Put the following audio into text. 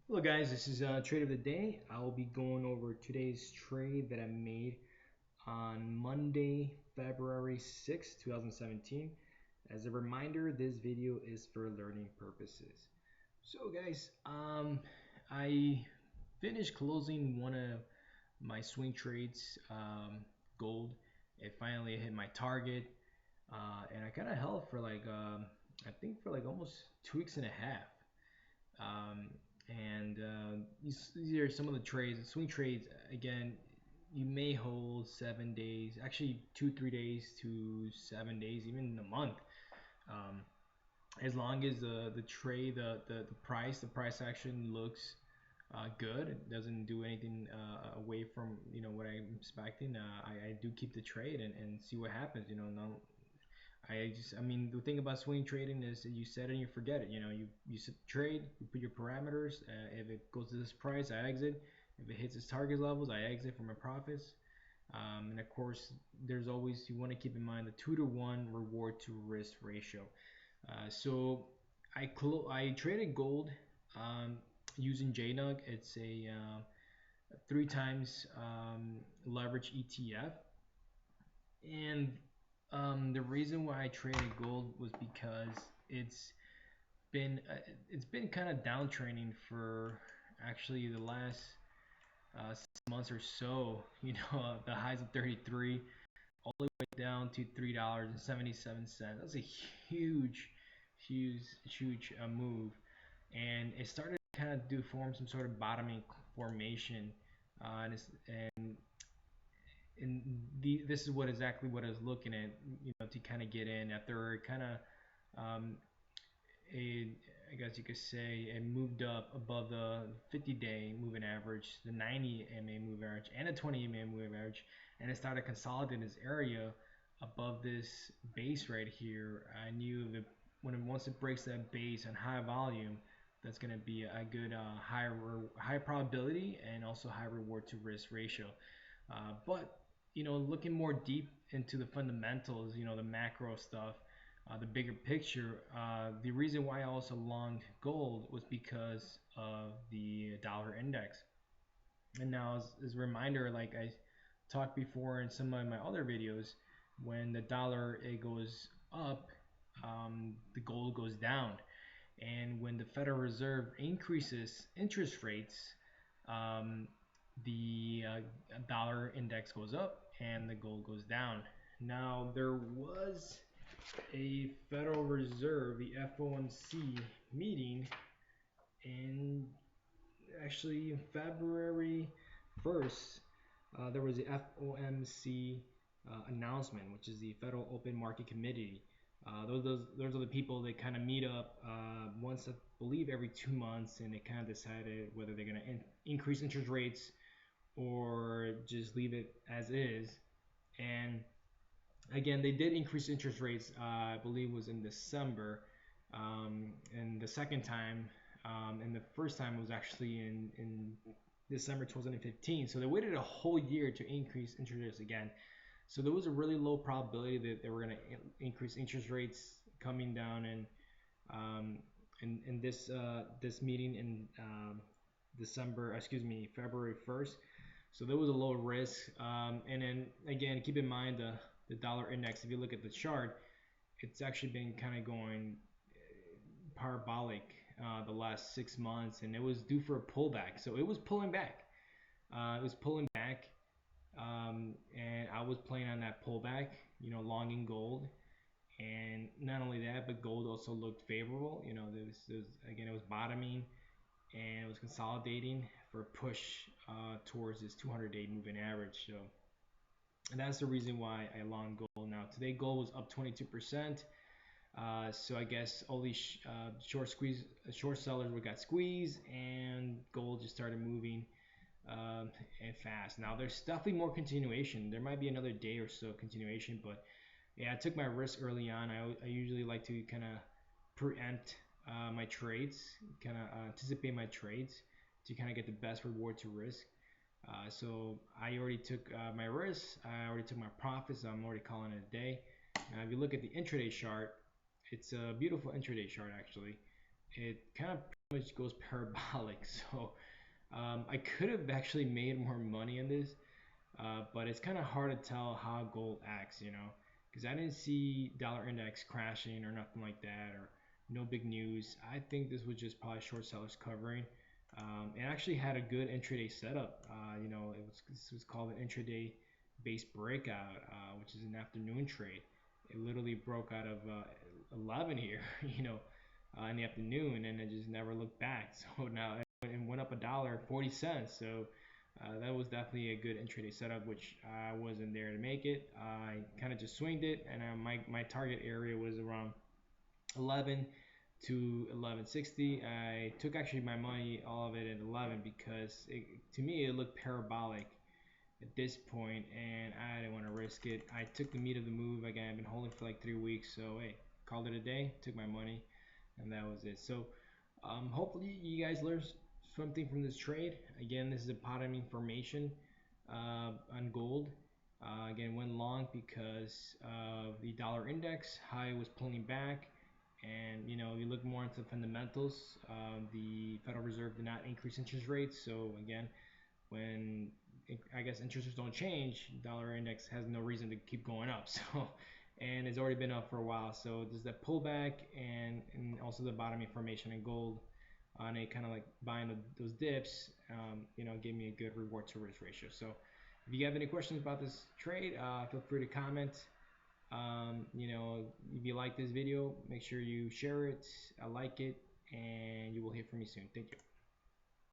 Hello guys, this is trade of the day. I will be going over today's trade that I made on Monday, February 6th, 2017. As a reminder, this video is for learning purposes. So guys, I finished closing one of my swing trades, gold. It finally hit my target, and I kind of held for I think for like almost 2 weeks and a half. Um, and these are some of the trades, swing trades. Again, you may hold 7 days, actually 2, 3 days to 7 days, even a month. Um, as long as the trade, the price action looks good, it doesn't do anything away from what I'm expecting. I do keep the trade and see what happens. No, I mean, the thing about swing trading is that you set it and you forget it. You set the trade, you put your parameters. If it goes to this price, I exit. If it hits its target levels, I exit for my profits. And of course, there's always, you want to keep in mind the 2-to-1 reward to risk ratio. So I traded gold using JNUG. It's a 3 times leverage ETF, and the reason why I traded gold was because it's been uh, it's been kind of downtrending for actually the last 6 months or so. The highs of 33 all the way down to $3.77. That's a huge, huge move, and it started to kind of form some sort of bottoming formation, and this is exactly what I was looking at, to kind of get in after kind of a I guess you could say it moved up above the 50-day moving average, the 90 MA moving average, and the 20 MA moving average, and it started consolidating this area above this base right here. I knew that once it breaks that base on high volume, that's going to be a good high probability and also high reward to risk ratio. But looking more deep into the fundamentals, the macro stuff, the bigger picture, the reason why I also longed gold was because of the dollar index. And now, as a reminder, like I talked before in some of my other videos, when the dollar it goes up, the gold goes down. And when the Federal Reserve increases interest rates, um, the dollar index goes up and the gold goes down. Now, there was a Federal Reserve, the FOMC meeting, in actually February 1st. There was the FOMC announcement, which is the Federal Open Market Committee. Those are the people that kind of meet up once, I believe, every 2 months, and they kind of decided whether they're going to increase interest rates or just leave it as is. And again, they did increase interest rates. I believe was in December, and the second time, and the first time was actually in December 2015. So they waited a whole year to increase interest rates again. So there was a really low probability that they were going to increase interest rates coming down um, in this meeting in February 1st. So there was a low risk. And then again, keep in mind the dollar index. If you look at the chart, it's actually been kind of going parabolic the last 6 months, and it was due for a pullback. So it was pulling back. And I was playing on that pullback, longing gold. And not only that, but gold also looked favorable. Again, it was bottoming and it was consolidating for a push towards this 200-day moving average. So, and that's the reason why I long gold. Now today, gold was up 22%. So I guess all these short sellers got squeezed, and gold just started moving and fast. Now there's definitely more continuation. There might be another day or so continuation, but yeah, I took my risk early on. I usually like to kind of preempt my trades, kind of anticipate my trades to kind of get the best reward to risk. So I already took my risks. I already took my profits. So I'm already calling it a day. Now, if you look at the intraday chart, it's a beautiful intraday chart actually. It kind of pretty much goes parabolic. So I could have actually made more money in this, but it's kind of hard to tell how gold acts, because I didn't see dollar index crashing or nothing like that, or no big news. I think this was just probably short sellers covering. It actually had a good intraday setup. This was called an intraday base breakout, which is an afternoon trade. It literally broke out of 11 here, in the afternoon, and it just never looked back. So now it went up $1.40. So that was definitely a good intraday setup, which I wasn't there to make it. I kind of just swinged it, and my target area was around 11 to 1160. I took actually my money, all of it at 11, because to me it looked parabolic at this point, and I didn't want to risk it. I took the meat of the move. Again, I've been holding for like 3 weeks, so hey, called it a day, took my money, and that was it. So hopefully you guys learned something from this trade. Again, this is a bottoming formation on gold. Again, went long because the dollar index high was pulling back, and you look more into fundamentals. The Federal Reserve did not increase interest rates, so again, when I guess interest rates don't change, dollar index has no reason to keep going up. So, and it's already been up for a while. So there's that pullback, and also the bottoming formation in gold on a kind of like buying those dips, gave me a good reward to risk ratio. So if you have any questions about this trade, feel free to comment. If you like this video, make sure you share it, like it, and you will hear from me soon. Thank you.